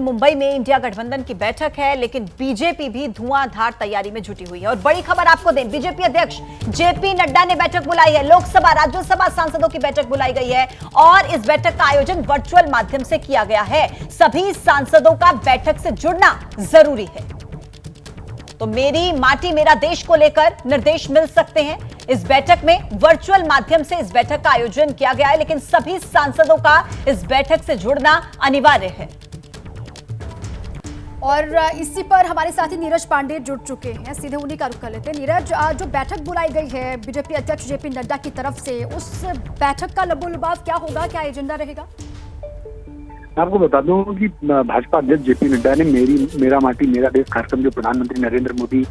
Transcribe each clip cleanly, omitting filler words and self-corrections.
मुंबई में इंडिया गठबंधन की बैठक है, लेकिन बीजेपी भी धुआंधार तैयारी में जुटी हुई है। और बड़ी खबर आपको दें, बीजेपी अध्यक्ष जेपी नड्डा ने बैठक बुलाई है। लोकसभा राज्यसभा सांसदों की बैठक बुलाई गई है और इस बैठक का आयोजन वर्चुअल माध्यम से किया गया है। सभी सांसदों का बैठक से जुड़ना जरूरी है। तो मेरी माटी मेरा देश को लेकर निर्देश मिल सकते हैं। इस बैठक में वर्चुअल माध्यम से इस बैठक का आयोजन किया गया है, लेकिन सभी सांसदों का इस बैठक से जुड़ना अनिवार्य है। और इसी पर हमारे साथी नीरज पांडे जुड़ चुके हैं, सीधे उन्हीं का रुख कर लेते हैं। नीरज, जो बैठक बुलाई गई है बीजेपी अध्यक्ष जेपी नड्डा की तरफ से, उस बैठक का लबोलुबाव क्या होगा, क्या एजेंडा रहेगा? आपको बता दूं कि भाजपा अध्यक्ष जेपी नड्डा ने मेरा माटी मेरा देश कार्यक्रम जो प्रधानमंत्री नरेंद्र मोदी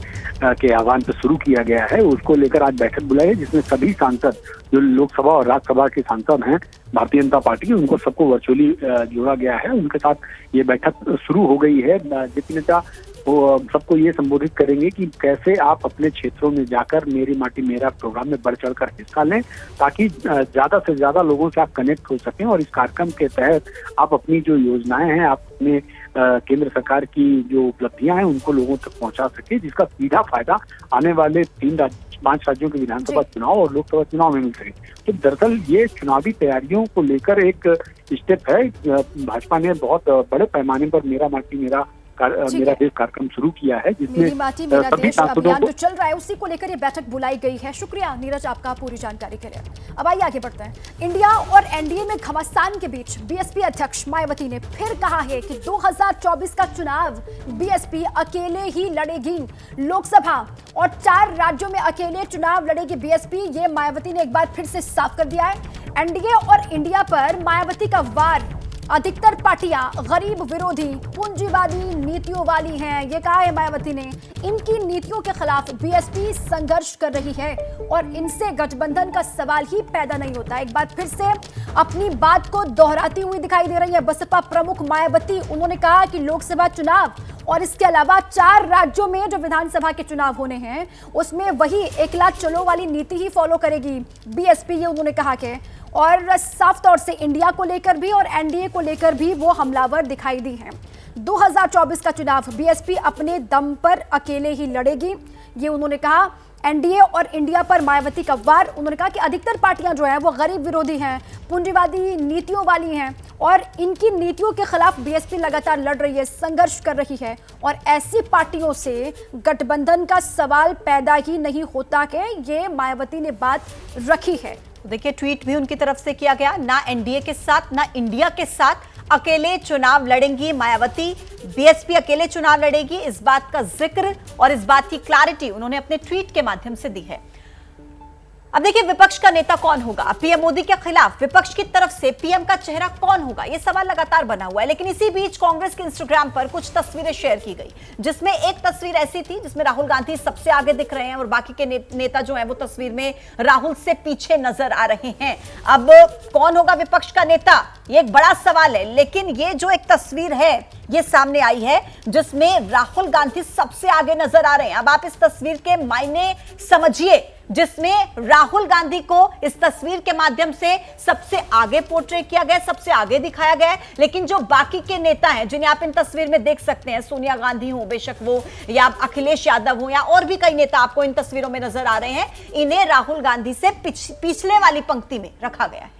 के आह्वान पर शुरू किया गया है, उसको लेकर आज बैठक बुलाई है, जिसमें सभी सांसद जो लोकसभा और राज्यसभा के सांसद हैं भारतीय जनता पार्टी, उनको सबको वर्चुअली जोड़ा गया है। उनके साथ ये बैठक शुरू हो गई है। जेपी नड्डा वो सबको ये संबोधित करेंगे कि कैसे आप अपने क्षेत्रों में जाकर मेरी माटी मेरा प्रोग्राम में बढ़ चढ़कर हिस्सा लें, ताकि ज्यादा से ज्यादा लोगों से आप कनेक्ट हो सकें और इस कार्यक्रम के तहत आप अपनी जो योजनाएं हैं, आप अपने केंद्र सरकार की जो उपलब्धियां हैं उनको लोगों तक पहुंचा सके, जिसका सीधा फायदा आने वाले 5 राज्यों के विधानसभा चुनाव और लोकसभा चुनाव में मिल सके। तो दरअसल ये चुनावी तैयारियों को लेकर एक स्टेप है। भाजपा ने बहुत बड़े पैमाने पर मेरा माटी मेरा देश कार्यक्रम शुरू किया है, जिसमें मेरी माटी मेरा देश अभियान जो चल रहा है उसी को लेकर ये बैठक बुलाई गई है। शुक्रिया नीरज आपका पूरी जानकारी के लिए। अब आइए आगे बढ़ते हैं। इंडिया और एनडीए में घमासान के बीच बीएसपी अध्यक्ष मायावती ने फिर कहा है कि 2024 का चुनाव बीएसपी अकेले ही लड़ेगी। लोकसभा और 4 राज्यों में अकेले चुनाव लड़ेगी बीएसपी, ये मायावती ने एक बार फिर से साफ कर दिया है। एनडीए और इंडिया पर मायावती का वार, अधिकतर पार्टियां गरीब विरोधी पूंजीवादी नीतियों वाली हैं, ये कहा है मायावती ने। इनकी नीतियों के खिलाफ बीएसपी संघर्ष कर रही है और इनसे गठबंधन का सवाल ही पैदा नहीं होता। एक बार फिर से अपनी बात को दोहराती हुई दिखाई दे रही है बसपा प्रमुख मायावती। उन्होंने कहा कि लोकसभा चुनाव और इसके अलावा 4 राज्यों में जो विधानसभा के चुनाव होने हैं उसमें वही एकला चलो वाली नीति ही फॉलो करेगी बीएसपी, ये उन्होंने कहा कि। और साफ तौर से इंडिया को लेकर भी और एनडीए को लेकर भी वो हमलावर दिखाई दी हैं। 2024 का चुनाव बीएसपी अपने दम पर अकेले ही लड़ेगी, ये उन्होंने कहा। एनडीए और इंडिया पर मायावती का वार, उन्होंने कहा कि अधिकतर पार्टियां जो हैं वो गरीब विरोधी हैं, पूंजीवादी नीतियों वाली हैं और इनकी नीतियों के खिलाफ बीएसपी लगातार लड़ रही है, संघर्ष कर रही है और ऐसी पार्टियों से गठबंधन का सवाल पैदा ही नहीं होता कि ये मायावती ने बात रखी है। देखिए, ट्वीट भी उनकी तरफ से किया गया, ना एनडीए के साथ ना इंडिया के साथ अकेले चुनाव लड़ेंगी मायावती, बीएसपी अकेले चुनाव लड़ेगी, इस बात का जिक्र और इस बात की क्लैरिटी उन्होंने अपने ट्वीट के माध्यम से दी है। अब देखिए, विपक्ष का नेता कौन होगा? पीएम मोदी के खिलाफ विपक्ष की तरफ से पीएम का चेहरा कौन होगा, यह सवाल लगातार बना हुआ है। लेकिन इसी बीच कांग्रेस के इंस्टाग्राम पर कुछ तस्वीरें शेयर की गई, जिसमें एक तस्वीर ऐसी थी जिसमें राहुल गांधी सबसे आगे दिख रहे हैं और बाकी के नेता जो हैं वो तस्वीर में राहुल से पीछे नजर आ रहे हैं। अब कौन होगा विपक्ष का नेता, ये एक बड़ा सवाल है। लेकिन ये जो एक तस्वीर है ये सामने आई है जिसमें राहुल गांधी सबसे आगे नजर आ रहे हैं। अब आप इस तस्वीर के मायने समझिए, जिसमें राहुल गांधी को इस तस्वीर के माध्यम से सबसे आगे पोर्ट्रे किया गया, सबसे आगे दिखाया गया है। लेकिन जो बाकी के नेता हैं जिन्हें आप इन तस्वीर में देख सकते हैं, सोनिया गांधी हो बेशक वो, या अखिलेश यादव हो, या और भी कई नेता आपको इन तस्वीरों में नजर आ रहे हैं, इन्हें राहुल गांधी से पिछले वाली पंक्ति में रखा गया है।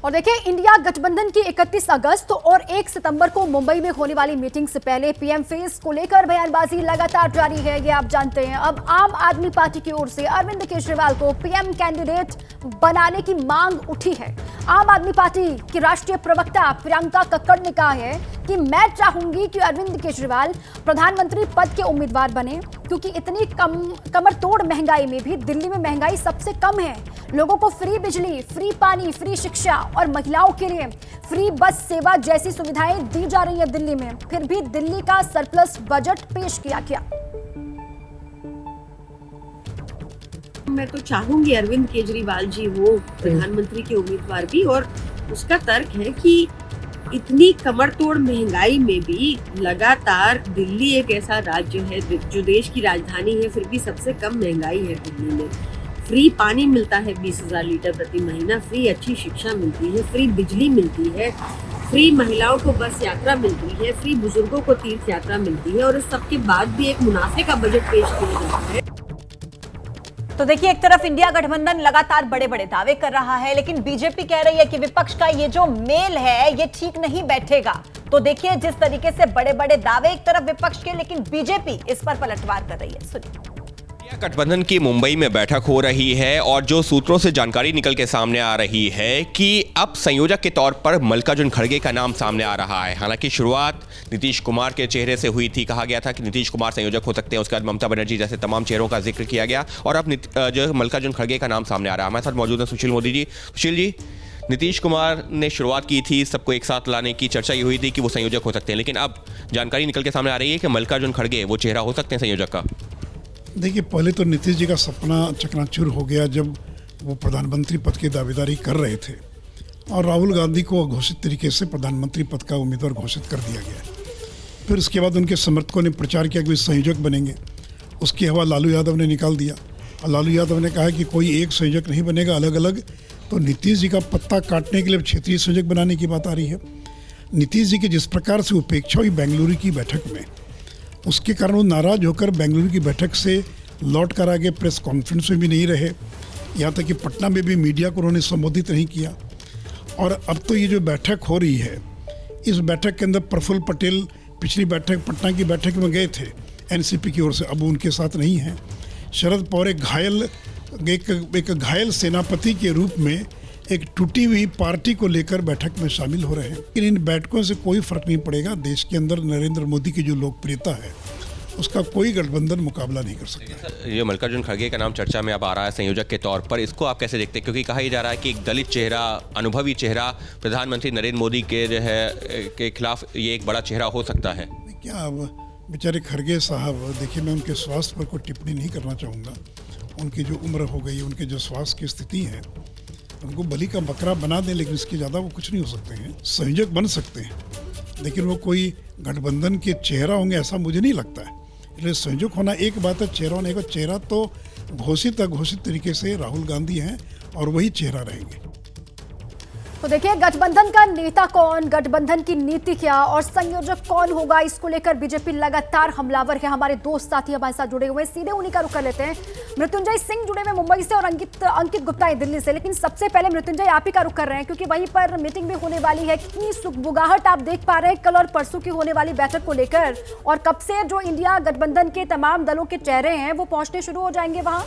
और देखिए, इंडिया गठबंधन की 31 अगस्त और 1 सितंबर को मुंबई में होने वाली मीटिंग से पहले पीएम फेस को लेकर बयानबाजी लगातार जारी है, ये आप जानते हैं। अब आम आदमी पार्टी की ओर से अरविंद केजरीवाल को पीएम कैंडिडेट बनाने की मांग उठी है। आम आदमी पार्टी की राष्ट्रीय प्रवक्ता प्रियंका कक्कड़ ने कहा है कि मैं चाहूंगी कि अरविंद केजरीवाल प्रधानमंत्री पद के उम्मीदवार बने, क्योंकि इतनी कमर तोड़ महंगाई में भी दिल्ली में महंगाई सबसे कम है। लोगों को फ्री बिजली, फ्री पानी, फ्री शिक्षा और महिलाओं के लिए फ्री बस सेवा जैसी सुविधाएं दी जा रही है दिल्ली में, फिर भी दिल्ली का सरप्लस बजट पेश किया गया। मैं तो चाहूंगी अरविंद केजरीवाल जी हो प्रधानमंत्री के उम्मीदवार भी, और उसका तर्क है कि इतनी कमर तोड़ महंगाई में भी लगातार दिल्ली एक ऐसा राज्य है जो देश की राजधानी है, फिर भी सबसे कम महंगाई है दिल्ली में। फ्री पानी मिलता है 20,000 लीटर प्रति महीना, फ्री अच्छी शिक्षा मिलती है, फ्री बिजली मिलती है, फ्री महिलाओं को बस यात्रा मिलती है, फ्री बुजुर्गों को तीर्थ यात्रा मिलती है, और इस सबके बाद भी एक मुनाफे का बजट पेश किया जाता है। तो देखिए, एक तरफ इंडिया गठबंधन लगातार बड़े बड़े दावे कर रहा है, लेकिन बीजेपी कह रही है कि विपक्ष का ये जो मेल है ये ठीक नहीं बैठेगा। तो देखिए, जिस तरीके से बड़े बड़े दावे एक तरफ विपक्ष के, लेकिन बीजेपी इस पर पलटवार कर रही है। सुनिए। गठबंधन की मुंबई में बैठक हो रही है और जो सूत्रों से जानकारी निकल के सामने आ रही है कि अब संयोजक के तौर पर मल्लिकार्जुन खड़गे का नाम सामने आ रहा है। हालांकि शुरुआत नीतीश कुमार के चेहरे से हुई थी, कहा गया था कि नीतीश कुमार संयोजक हो सकते हैं, उसके बाद ममता बनर्जी जैसे तमाम चेहरों का जिक्र किया गया और अब जो मल्लिकार्जुन खड़गे का नाम सामने आ रहा है। हमारे साथ मौजूद है सुशील मोदी जी। सुशील जी, नीतीश कुमार ने शुरुआत की थी, सबको एक साथ लाने की चर्चा ये हुई थी कि वो संयोजक हो सकते हैं, लेकिन अब जानकारी निकल के सामने आ रही है कि मल्लिकार्जुन खड़गे वो चेहरा हो सकते हैं संयोजक का। देखिए, पहले तो नीतीश जी का सपना चकनाचूर हो गया जब वो प्रधानमंत्री पद की दावेदारी कर रहे थे और राहुल गांधी को अघोषित तरीके से प्रधानमंत्री पद का उम्मीदवार घोषित कर दिया गया। फिर उसके बाद उनके समर्थकों ने प्रचार किया कि वे संयोजक बनेंगे। उसकी हवा लालू यादव ने निकाल दिया और लालू यादव ने कहा कि कोई एक संयोजक नहीं बनेगा, अलग अलग। तो नीतीश जी का पत्ता काटने के लिए क्षेत्रीय संयोजक बनाने की बात आ रही है। नीतीश जी की जिस प्रकार से उपेक्षा हुई बेंगलुरु की बैठक में, उसके कारण वो नाराज होकर बेंगलुरु की बैठक से लौट कर आगे प्रेस कॉन्फ्रेंस में भी नहीं रहे, यहाँ तक कि पटना में भी मीडिया को उन्होंने संबोधित नहीं किया। और अब तो ये जो बैठक हो रही है, इस बैठक के अंदर प्रफुल्ल पटेल पिछली बैठक पटना की बैठक में गए थे एनसीपी की ओर से, अब उनके साथ नहीं हैं। शरद पवार एक घायल सेनापति के रूप में एक टूटी हुई पार्टी को लेकर बैठक में शामिल हो रहे हैं। लेकिन इन बैठकों से कोई फर्क नहीं पड़ेगा। देश के अंदर नरेंद्र मोदी की जो लोकप्रियता है उसका कोई गठबंधन मुकाबला नहीं कर सकता। ये मल्लिकार्जुन खड़गे का नाम चर्चा में अब आ रहा है संयोजक के तौर पर, इसको आप कैसे देखते हैं? क्योंकि कहा ही जा रहा है कि एक दलित चेहरा, अनुभवी चेहरा प्रधानमंत्री नरेंद्र मोदी के जो है के खिलाफ ये एक बड़ा चेहरा हो सकता है। क्या अब बेचारे खड़गे साहब, देखिए मैं उनके स्वास्थ्य पर कोई टिप्पणी नहीं करना चाहूँगा। उनकी जो उम्र हो गई, उनके जो स्वास्थ्य की स्थिति है, उनको बलि का बकरा बना दें, लेकिन इसके ज़्यादा वो कुछ नहीं हो सकते हैं। संयोजक बन सकते हैं, लेकिन वो कोई गठबंधन के चेहरा होंगे ऐसा मुझे नहीं लगता है। इसलिए संयोजक होना एक बात है, चेहरा होने का चेहरा तो घोषित अघोषित तरीके से राहुल गांधी हैं और वही चेहरा रहेंगे। तो देखिए, गठबंधन का नेता कौन, गठबंधन की नीति क्या और संयोजक कौन होगा, इसको लेकर बीजेपी लगातार हमलावर है। हमारे दोस्त साथी हमारे साथ जुड़े हुए हैं, सीधे उन्हीं का रुख कर लेते हैं। मृत्युंजय सिंह जुड़े हुए मुंबई से और अंकित गुप्ता है दिल्ली से। लेकिन सबसे पहले मृत्युंजय आप ही का रुख कर रहे हैं, क्योंकि वहीं पर मीटिंग भी होने वाली है। कितनी सुगबुगाहट आप देख पा रहे हैं कल और परसों की होने वाली बैठक को लेकर, और कब से जो इंडिया गठबंधन के तमाम दलों के चेहरे हैं वो पहुंचने शुरू हो जाएंगे वहां?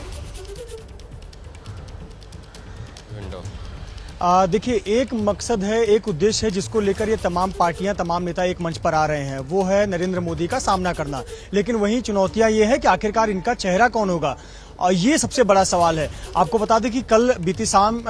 देखिए, एक मकसद है, एक उद्देश्य है जिसको लेकर ये तमाम पार्टियां, तमाम नेता एक मंच पर आ रहे हैं, वो है नरेंद्र मोदी का सामना करना। लेकिन वहीं चुनौतियां ये है कि आखिरकार इनका चेहरा कौन होगा, और ये सबसे बड़ा सवाल है। आपको बता दें कि कल बीती शाम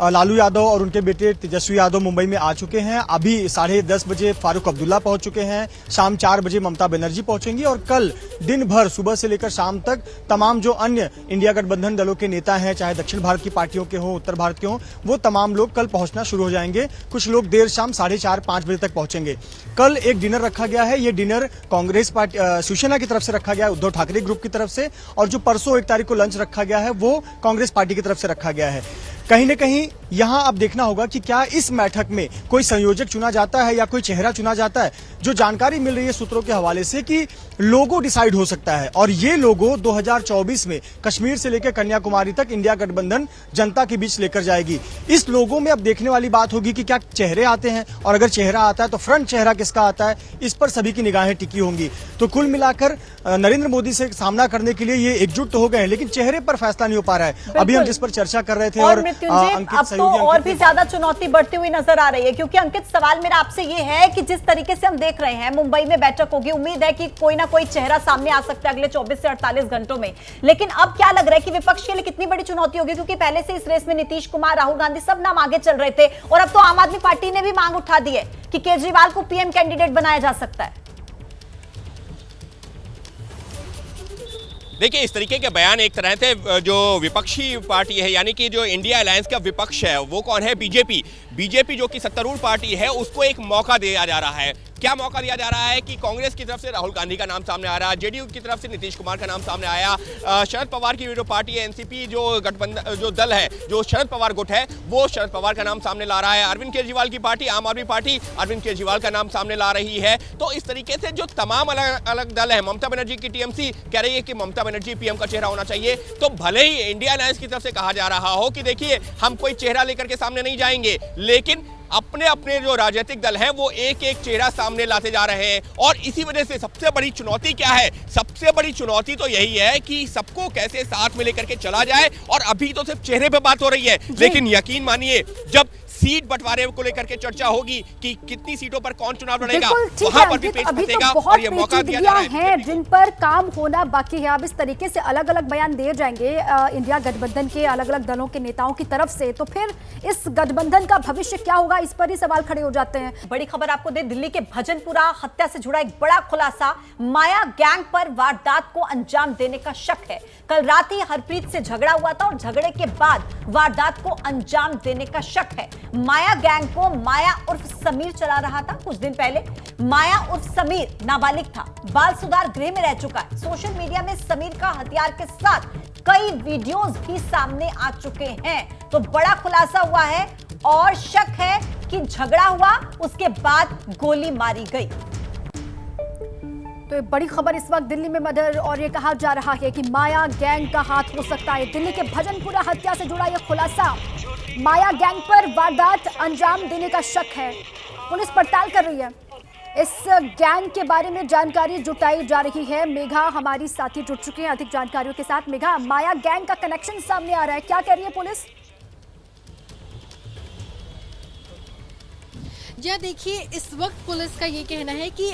लालू यादव और उनके बेटे तेजस्वी यादव मुंबई में आ चुके हैं। अभी 10:30 बजे फारूक अब्दुल्ला पहुंच चुके हैं। शाम 4 बजे ममता बनर्जी पहुंचेंगी और कल दिन भर सुबह से लेकर शाम तक तमाम जो अन्य इंडिया गठबंधन दलों के नेता हैं, चाहे दक्षिण भारत की पार्टियों के हों, उत्तर भारत के हों, वो तमाम लोग कल पहुंचना शुरू हो जाएंगे। कुछ लोग देर शाम 4:30-5 बजे तक पहुंचेंगे। कल एक डिनर रखा गया है। ये डिनर कांग्रेस पार्टी शिवसेना की तरफ से रखा गया है, उद्धव ठाकरे ग्रुप की तरफ से, और जो परसों 1 तारीख को लंच रखा गया है वो कांग्रेस पार्टी की तरफ से रखा गया है। कहीं न कहीं यहां अब देखना होगा कि क्या इस बैठक में कोई संयोजक चुना जाता है या कोई चेहरा चुना जाता है। जो जानकारी मिल रही है सूत्रों के हवाले से कि लोगो डिसाइड हो सकता है, और ये लोगो 2024 में कश्मीर से लेकर कन्याकुमारी तक इंडिया गठबंधन जनता के बीच लेकर जाएगी। इस लोगों में अब देखने वाली बात होगी कि क्या चेहरे आते हैं, और अगर चेहरा आता है तो फ्रंट चेहरा किसका आता है, इस पर सभी की निगाहें टिकी होंगी। तो कुल मिलाकर नरेंद्र मोदी से सामना करने के लिए ये एकजुट तो हो गए हैं, लेकिन चेहरे पर फैसला नहीं हो पा रहा है। अभी हम जिस पर चर्चा कर रहे थे, और अब तो और भी ज्यादा चुनौती बढ़ती हुई नजर आ रही है, क्योंकि अंकित सवाल मेरा आपसे ये है कि जिस तरीके से हम देख रहे हैं मुंबई में बैठक होगी, उम्मीद है कि कोई ना कोई चेहरा सामने आ सकता है अगले 24 से 48 घंटों में। लेकिन अब क्या लग रहा है कि विपक्ष के लिए कितनी बड़ी चुनौती होगी, क्योंकि पहले से इस रेस में नीतीश कुमार, राहुल गांधी सब नाम आगे चल रहे थे, और अब तो आम आदमी पार्टी ने भी मांग उठा दी है कि केजरीवाल को पीएम कैंडिडेट बनाया जा सकता है। देखिए, इस तरीके के बयान एक तरह से जो विपक्षी पार्टी है, यानी कि जो इंडिया अलायंस का विपक्ष है, वो कौन है? बीजेपी। बीजेपी जो कि सत्तारूढ़ पार्टी है उसको एक मौका दिया जा रहा है। क्या मौका दिया जा रहा है कि कांग्रेस की तरफ से राहुल गांधी का नाम सामने आ रहा है, जेडीयू की तरफ से नीतीश कुमार का नाम सामने आया, शरद पवार की जो पार्टी है एनसीपी जो गठबंधन जो दल है जो शरद पवार गुट है वो शरद पवार का नाम सामने ला रहा है, अरविंद केजरीवाल की पार्टी आम आदमी पार्टी अरविंद केजरीवाल का नाम सामने ला रही है। तो इस तरीके से जो तमाम अलग अलग दल है, ममता बनर्जी की टीएमसी कह रही है कि ममता बनर्जी पीएम का चेहरा होना चाहिए। तो भले ही इंडिया अलायंस की तरफ से कहा जा रहा हो कि देखिए हम कोई चेहरा लेकर के सामने नहीं जाएंगे, लेकिन अपने अपने जो राजनीतिक दल हैं वो एक एक चेहरा सामने लाते जा रहे हैं। और इसी वजह से सबसे बड़ी चुनौती क्या है? सबसे बड़ी चुनौती तो यही है कि सबको कैसे साथ में लेकर के चला जाए। और अभी तो सिर्फ चेहरे पे बात हो रही है, लेकिन यकीन मानिए जब सीट बंटवारे को लेकर के चर्चा होगी कि कितनी सीटों पर कौन चुनाव लड़ेगा, वहां पर भी पेच फंसेगा और ये मौका दिया जा रहा है जिन पर काम होना बाकी है। अब इस तरीके से अलग अलग बयान दिए जाएंगे इंडिया गठबंधन के अलग अलग दलों के नेताओं की तरफ से, तो फिर इस गठबंधन का भविष्य क्या होगा, इस पर ही सवाल खड़े हो जाते हैं। बड़ी खबर आपको दे, दिल्ली के भजनपुरा हत्या से जुड़ा एक बड़ा खुलासा। माया गैंग पर वारदात को अंजाम देने का शक है। कल रात ही हरप्रीत से झगड़ा हुआ था और झगड़े के बाद वारदात को अंजाम देने का शक है। माया गैंग को माया उर्फ समीर चला रहा था। कुछ दिन पहले माया उर्फ समीर नाबालिग था, बाल सुधार गृह में रह चुका है। सोशल मीडिया में समीर का हथियार के साथ कई वीडियोस भी सामने आ चुके हैं। तो बड़ा खुलासा हुआ है और शक है कि झगड़ा हुआ, उसके बाद गोली मारी गई। तो ये बड़ी खबर इस वक्त दिल्ली में मर्डर, और ये कहा जा रहा है कि माया गैंग का हाथ हो सकता है। दिल्ली के भजनपुरा हत्या से जुड़ा यह खुलासा, माया गैंग पर वारदात अंजाम देने का शक है। पुलिस पड़ताल कर रही है। इस गैंग के बारे में जानकारी जुटाई जा रही है। मेघा हमारी साथी जुड़ चुकी है अधिक जानकारियों के साथ। मेघा, माया गैंग का कनेक्शन सामने आ रहा है, क्या कह रही है पुलिस? जी देखिए, इस वक्त पुलिस का ये कहना है कि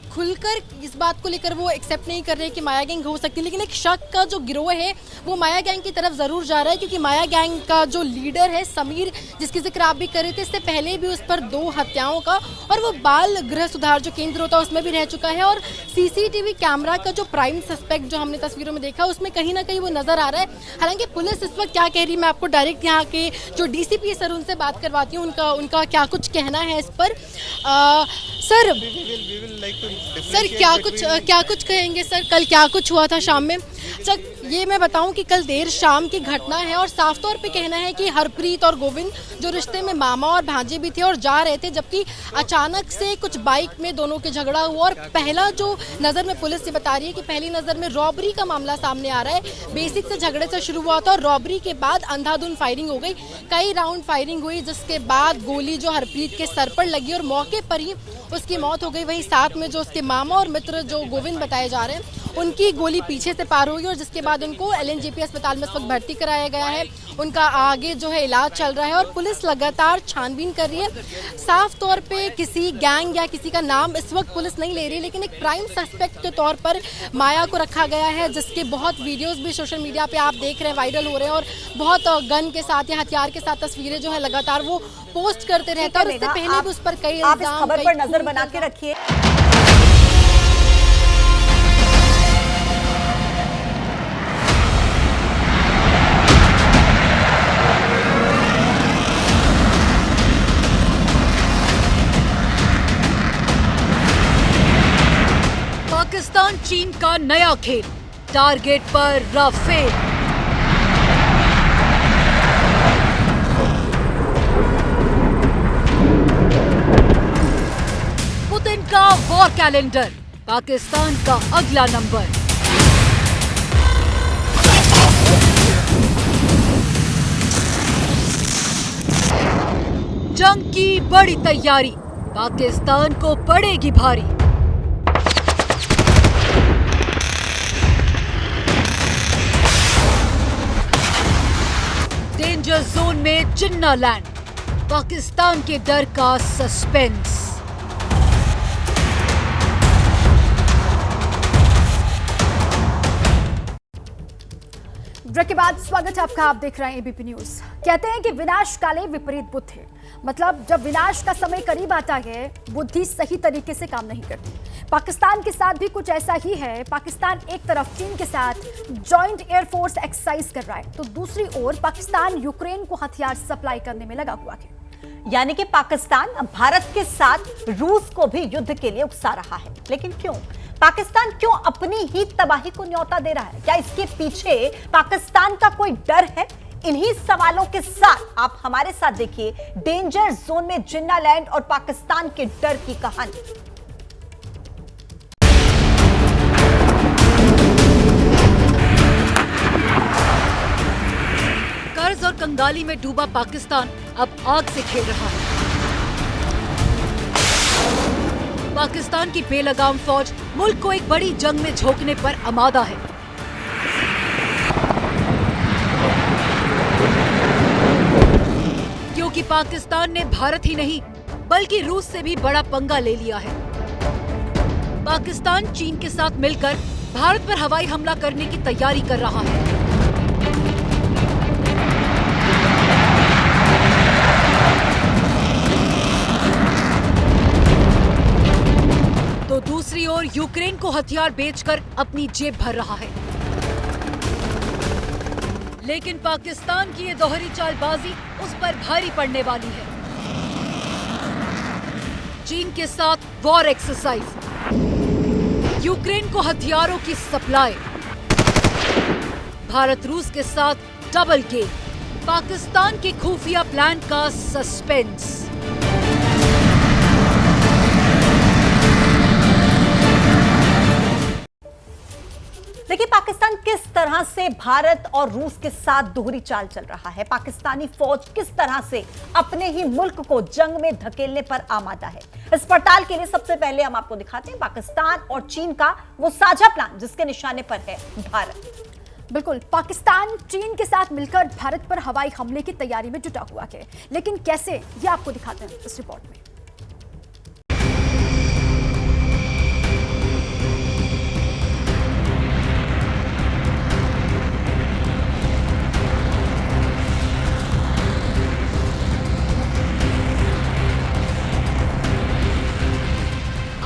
खुलकर इस बात को लेकर वो एक्सेप्ट नहीं कर रहे कि माया गैंग हो सकती है, लेकिन एक शक का जो गिरोह है वो माया गैंग की तरफ ज़रूर जा रहा है, क्योंकि माया गैंग का जो लीडर है समीर, जिसकी जिक्र आप भी कर रहे थे, इससे पहले भी उस पर 2 हत्याओं का और वो बाल गृह सुधार जो केंद्र होता है उसमें भी रह चुका है। और सीसीटीवी कैमरा का जो प्राइम सस्पेक्ट जो हमने तस्वीरों में देखा उसमें कहीं ना कहीं वो नजर आ रहा है। हालांकि पुलिस इस वक्त क्या कह रही है, मैं आपको डायरेक्ट यहाँ के जो डीसीपी सर उनसे बात करवाती हूँ, उनका क्या कुछ कहना है इस पर। सर क्या कुछ कहेंगे सर, कल क्या कुछ हुआ था शाम में? सर ये मैं बताऊं कि कल देर शाम की घटना है और साफ तौर पे कहना है कि हरप्रीत और गोविंद जो रिश्ते में मामा और भांजे भी थे और जा रहे थे, जबकि अचानक से कुछ बाइक में दोनों के झगड़ा हुआ। और पहला जो नज़र में पुलिस ये बता रही है कि पहली नज़र में रॉबरी का मामला सामने आ रहा है। बेसिक से झगड़े से शुरू हुआ था और रॉबरी के बाद अंधाधुंध फायरिंग हो गई, कई राउंड फायरिंग हुई, जिसके बाद गोली जो हरप्रीत के सर पर लगी और मौके पर ही उसकी मौत हो गई। वही साथ में जो उसके मामा और मित्र जो गोविंद बताए जा रहे हैं उनकी गोली पीछे से पार हुई और जिसके बाद उनको एलएनजेपी अस्पताल में इस वक्त भर्ती कराया गया है। उनका आगे जो है इलाज चल रहा है और पुलिस लगातार छानबीन कर रही है। साफ तौर पे किसी गैंग या किसी का नाम इस वक्त पुलिस नहीं ले रही, लेकिन एक प्राइम सस्पेक्ट के तौर पर माया को रखा गया है, जिसके बहुत वीडियोस भी सोशल मीडिया पे आप देख रहे हैं वायरल हो रहे हैं और बहुत गन के साथ या हथियार के साथ तस्वीरें जो है लगातार वो पोस्ट करते रहते हैं। और उससे पहले भी उस पर कई आप इस खबर पर नजर बना के रखिए। पाकिस्तान चीन का नया खेल, टारगेट पर राफेल। पुतिन का वॉर कैलेंडर, पाकिस्तान का अगला नंबर। जंग की बड़ी तैयारी, पाकिस्तान को पड़ेगी भारी। डेंजर जोन में जिन्ना लैंड, पाकिस्तान के डर का सस्पेंस। ब्रेक के बाद स्वागत है आपका, आप देख रहे हैं एबीपी न्यूज। कहते हैं कि विनाश काले विपरीत बुद्धि, मतलब जब विनाश का समय करीब आता है बुद्धि सही तरीके से काम नहीं करती। पाकिस्तान के साथ भी कुछ ऐसा ही है। पाकिस्तान एक तरफ चीन के साथ जॉइंट एयरफोर्स एक्सरसाइज कर रहा है, तो दूसरी ओर पाकिस्तान यूक्रेन को हथियार सप्लाई करने में लगा हुआ है। यानी कि पाकिस्तान अब भारत के साथ रूस को भी युद्ध के लिए उकसा रहा है। लेकिन क्यों? पाकिस्तान क्यों अपनी ही तबाही को न्योता दे रहा है? क्या इसके पीछे पाकिस्तान का कोई डर है? इन्हीं सवालों के साथ आप हमारे साथ देखिए डेंजर जोन में जिन्ना लैंड और पाकिस्तान के डर की कहानी। कर्ज और कंगाली में डूबा पाकिस्तान अब आग से खेल रहा है। पाकिस्तान की बेलगाम फौज मुल्क को एक बड़ी जंग में झोंकने पर आमादा है। क्योंकि पाकिस्तान ने भारत ही नहीं बल्कि रूस से भी बड़ा पंगा ले लिया है। पाकिस्तान चीन के साथ मिलकर भारत पर हवाई हमला करने की तैयारी कर रहा है। तो दूसरी ओर यूक्रेन को हथियार बेचकर अपनी जेब भर रहा है। लेकिन पाकिस्तान की ये दोहरी चालबाजी उस पर भारी पड़ने वाली है। चीन के साथ वॉर एक्सरसाइज, यूक्रेन को हथियारों की सप्लाई, भारत रूस के साथ डबल गेम, पाकिस्तान के खुफिया प्लान का सस्पेंस। देखिए पाकिस्तान किस तरह से भारत और रूस के साथ दोहरी चाल चल रहा है। पाकिस्तानी फौज किस तरह से अपने ही मुल्क को जंग में धकेलने पर आमादा है। इस पड़ताल के लिए सबसे पहले हम आपको दिखाते हैं पाकिस्तान और चीन का वो साझा प्लान जिसके निशाने पर है भारत। बिल्कुल, पाकिस्तान चीन के साथ मिलकर भारत पर हवाई हमले की तैयारी में जुटा हुआ है। लेकिन कैसे, ये आपको दिखाते हैं इस रिपोर्ट में।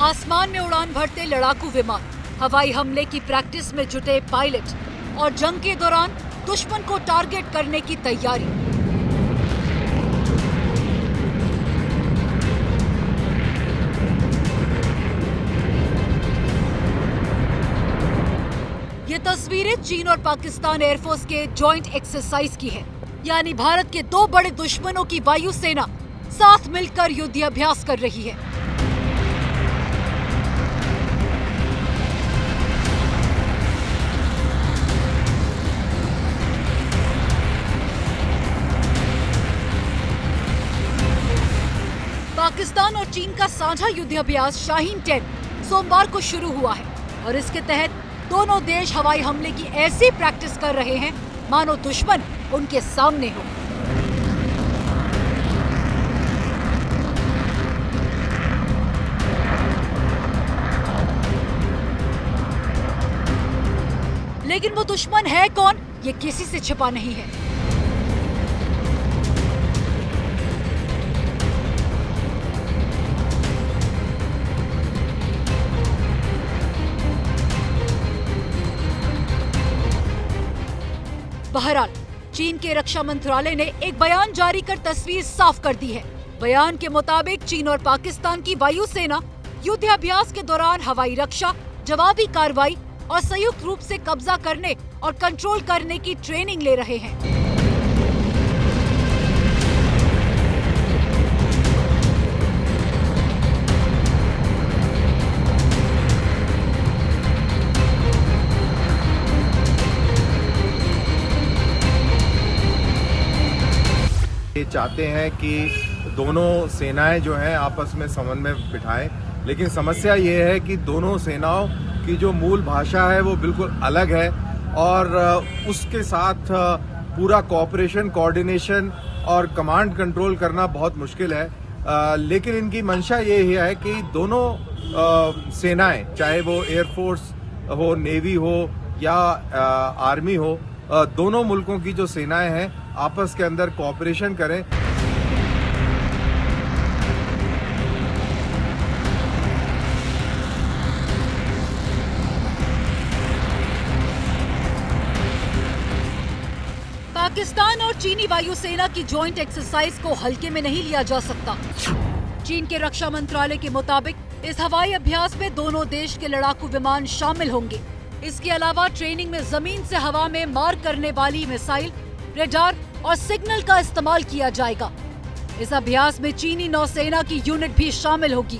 आसमान में उड़ान भरते लड़ाकू विमान, हवाई हमले की प्रैक्टिस में जुटे पायलट और जंग के दौरान दुश्मन को टारगेट करने की तैयारी। ये तस्वीरें चीन और पाकिस्तान एयरफोर्स के जॉइंट एक्सरसाइज की है। यानी भारत के दो बड़े दुश्मनों की वायुसेना साथ मिलकर युद्धाभ्यास कर रही है। पाकिस्तान और चीन का साझा युद्धाभ्यास शाहीन 10 सोमवार को शुरू हुआ है और इसके तहत दोनों देश हवाई हमले की ऐसी प्रैक्टिस कर रहे हैं मानो दुश्मन उनके सामने हो। लेकिन वो दुश्मन है कौन, ये किसी से छिपा नहीं है। बहरहाल चीन के रक्षा मंत्रालय ने एक बयान जारी कर तस्वीर साफ कर दी है। बयान के मुताबिक चीन और पाकिस्तान की वायुसेना युद्धाभ्यास के दौरान हवाई रक्षा, जवाबी कार्रवाई और संयुक्त रूप से कब्जा करने और कंट्रोल करने की ट्रेनिंग ले रहे हैं। चाहते हैं कि दोनों सेनाएं जो हैं आपस में समन्वय बिठाएं, लेकिन समस्या ये है कि दोनों सेनाओं की जो मूल भाषा है वो बिल्कुल अलग है और उसके साथ पूरा कोऑपरेशन, कोऑर्डिनेशन और कमांड कंट्रोल करना बहुत मुश्किल है। लेकिन इनकी मंशा ये है कि दोनों सेनाएं, चाहे वो एयरफोर्स हो, नेवी हो या आर्मी हो, दोनों मुल्कों की जो सेनाएं हैं आपस के अंदर कोऑपरेशन करें। पाकिस्तान और चीनी वायुसेना की जॉइंट एक्सरसाइज को हल्के में नहीं लिया जा सकता। चीन के रक्षा मंत्रालय के मुताबिक इस हवाई अभ्यास में दोनों देश के लड़ाकू विमान शामिल होंगे। इसके अलावा ट्रेनिंग में जमीन से हवा में मार करने वाली मिसाइल, रेडार और सिग्नल का इस्तेमाल किया जाएगा। इस अभ्यास में चीनी नौसेना की यूनिट भी शामिल होगी।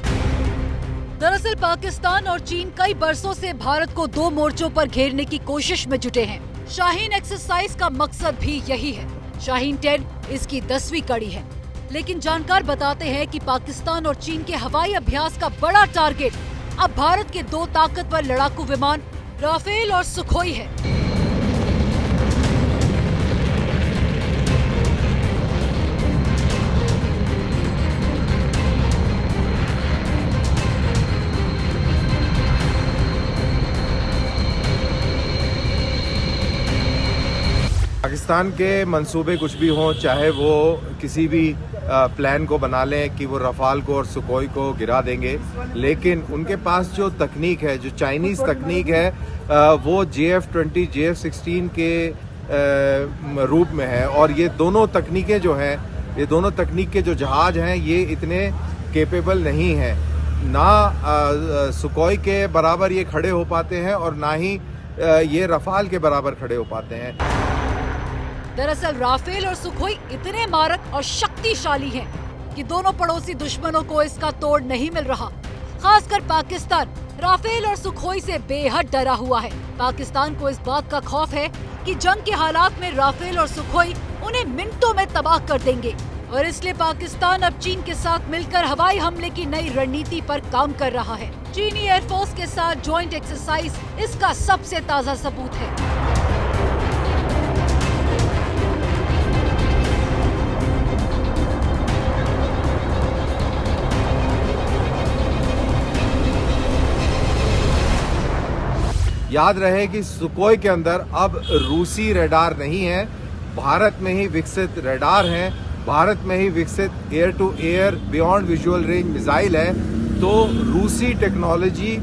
दरअसल पाकिस्तान और चीन कई बरसों से भारत को दो मोर्चों पर घेरने की कोशिश में जुटे हैं। शाहीन एक्सरसाइज का मकसद भी यही है। शाहीन 10 इसकी 10वीं कड़ी है। लेकिन जानकार बताते हैं कि पाकिस्तान और चीन के हवाई अभ्यास का बड़ा टारगेट अब भारत के दो ताकतवर लड़ाकू विमान राफेल और सुखोई है। पाकिस्तान के मंसूबे कुछ भी हों, चाहे वो किसी भी प्लान को बना लें कि वो रफाल को और सुखोई को गिरा देंगे, लेकिन उनके पास जो तकनीक है, जो चाइनीज़ तकनीक है, वो JF-20, JF-16 के रूप में है। और ये दोनों तकनीकें जो हैं, ये दोनों तकनीक के जो जहाज हैं, ये इतने केपेबल नहीं हैं। ना सुखोई के बराबर ये खड़े हो पाते हैं और ना ही ये रफाल के बराबर खड़े हो पाते हैं। दरअसल राफेल और सुखोई इतने मारक और शक्तिशाली हैं कि दोनों पड़ोसी दुश्मनों को इसका तोड़ नहीं मिल रहा। खासकर पाकिस्तान राफेल और सुखोई से बेहद डरा हुआ है। पाकिस्तान को इस बात का खौफ है कि जंग के हालात में राफेल और सुखोई उन्हें मिनटों में तबाह कर देंगे और इसलिए पाकिस्तान अब चीन के साथ मिलकर हवाई हमले की नई रणनीति पर काम कर रहा है। चीनी एयरफोर्स के साथ जॉइंट एक्सरसाइज इसका सबसे ताजा सबूत है। याद रहे कि सुखोई के अंदर अब रूसी रडार नहीं है, भारत में ही विकसित रडार हैं, भारत में ही विकसित air to air beyond visual range missile है। तो रूसी टेक्नोलॉजी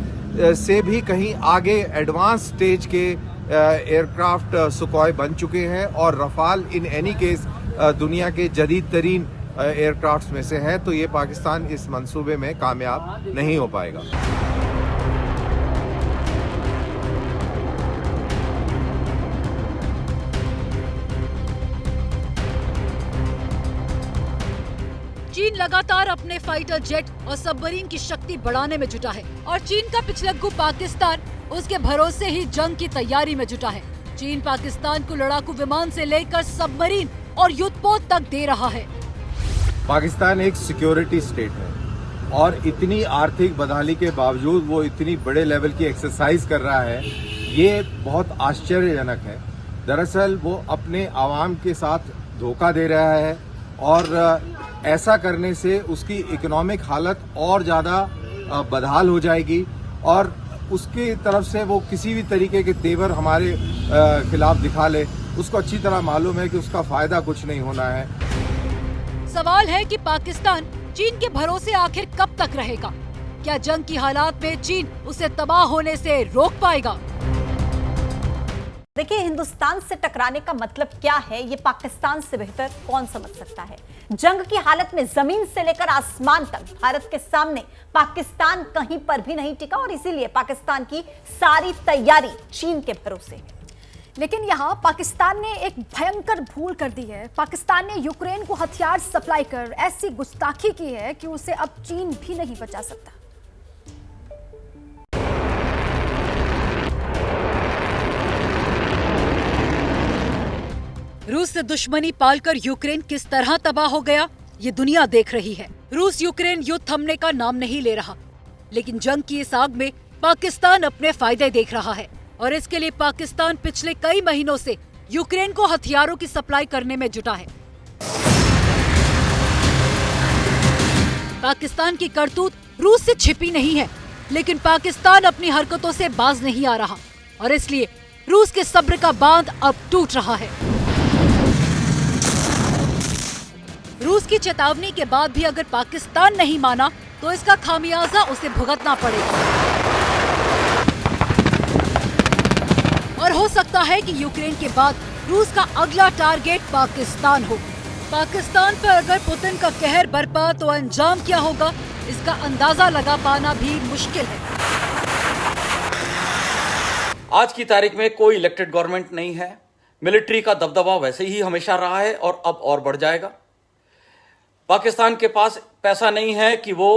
से भी कहीं आगे एडवांस स्टेज के एयरक्राफ्ट सुखोई बन चुके हैं और रफाल इन एनी केस दुनिया के जदीद तरीन एयरक्राफ्ट में से है। तो ये पाकिस्तान इस मंसूबे में कामयाब नहीं हो पाएगा। चीन लगातार अपने फाइटर जेट और सबमरीन की शक्ति बढ़ाने में जुटा है और चीन का पिछलग्गू पाकिस्तान उसके भरोसे ही जंग की तैयारी में जुटा है। चीन पाकिस्तान को लड़ाकू विमान से लेकर सबमरीन और युद्धपोत तक दे रहा है। पाकिस्तान एक सिक्योरिटी स्टेट है और इतनी आर्थिक बदहाली के बावजूद वो इतनी बड़े लेवल की एक्सरसाइज कर रहा है, ये बहुत आश्चर्यजनक है। दरअसल वो अपने आवाम के साथ धोखा दे रहा है और ऐसा करने से उसकी इकोनॉमिक हालत और ज़्यादा बदहाल हो जाएगी और उसकी तरफ से वो किसी भी तरीके के तेवर हमारे खिलाफ दिखा ले, उसको अच्छी तरह मालूम है कि उसका फायदा कुछ नहीं होना है। सवाल है कि पाकिस्तान चीन के भरोसे आखिर कब तक रहेगा? क्या जंग की हालात में चीन उसे तबाह होने से रोक पाएगा? देखिए, हिंदुस्तान से टकराने का मतलब क्या है, ये पाकिस्तान से बेहतर कौन समझ सकता है। जंग की हालत में जमीन से लेकर आसमान तक भारत के सामने पाकिस्तान कहीं पर भी नहीं टिका और इसीलिए पाकिस्तान की सारी तैयारी चीन के भरोसे है। लेकिन यहाँ पाकिस्तान ने एक भयंकर भूल कर दी है। पाकिस्तान ने यूक्रेन को हथियार सप्लाई कर ऐसी गुस्ताखी की है कि उसे अब चीन भी नहीं बचा सकता। रूस से दुश्मनी पालकर यूक्रेन किस तरह तबाह हो गया, ये दुनिया देख रही है। रूस यूक्रेन युद्ध थमने का नाम नहीं ले रहा, लेकिन जंग की इस आग में पाकिस्तान अपने फायदे देख रहा है और इसके लिए पाकिस्तान पिछले कई महीनों से यूक्रेन को हथियारों की सप्लाई करने में जुटा है। पाकिस्तान की करतूत रूस से छिपी नहीं है, लेकिन पाकिस्तान अपनी हरकतों से बाज नहीं आ रहा और इसलिए रूस के सब्र का बांध अब टूट रहा है। रूस की चेतावनी के बाद भी अगर पाकिस्तान नहीं माना तो इसका खामियाजा उसे भुगतना पड़ेगा और हो सकता है कि यूक्रेन के बाद रूस का अगला टारगेट पाकिस्तान हो। पाकिस्तान पर अगर पुतिन का कहर बरपा तो अंजाम क्या होगा, इसका अंदाजा लगा पाना भी मुश्किल है। आज की तारीख में कोई इलेक्टेड गवर्नमेंट नहीं है। मिलिट्री का दबदबा वैसे ही हमेशा रहा है और अब और बढ़ जाएगा। पाकिस्तान के पास पैसा नहीं है कि वो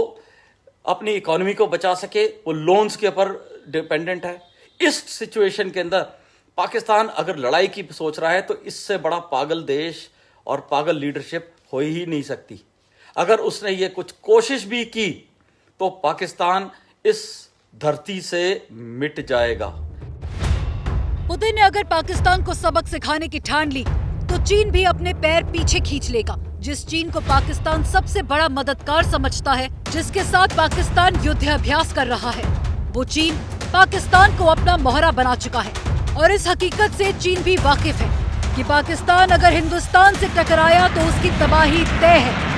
अपनी इकोनॉमी को बचा सके, वो लोन्स के ऊपर डिपेंडेंट है। इस सिचुएशन के अंदर पाकिस्तान अगर लड़ाई की सोच रहा है तो इससे बड़ा पागल देश और पागल लीडरशिप हो ही नहीं सकती। अगर उसने ये कुछ कोशिश भी की तो पाकिस्तान इस धरती से मिट जाएगा। पुतिन ने अगर पाकिस्तान को सबक सिखाने की ठान ली तो चीन भी अपने पैर पीछे खींच लेगा। जिस चीन को पाकिस्तान सबसे बड़ा मददगार समझता है, जिसके साथ पाकिस्तान युद्धाभ्यास कर रहा है, वो चीन पाकिस्तान को अपना मोहरा बना चुका है। और इस हकीकत से चीन भी वाकिफ है कि पाकिस्तान अगर हिंदुस्तान से टकराया तो उसकी तबाही तय है।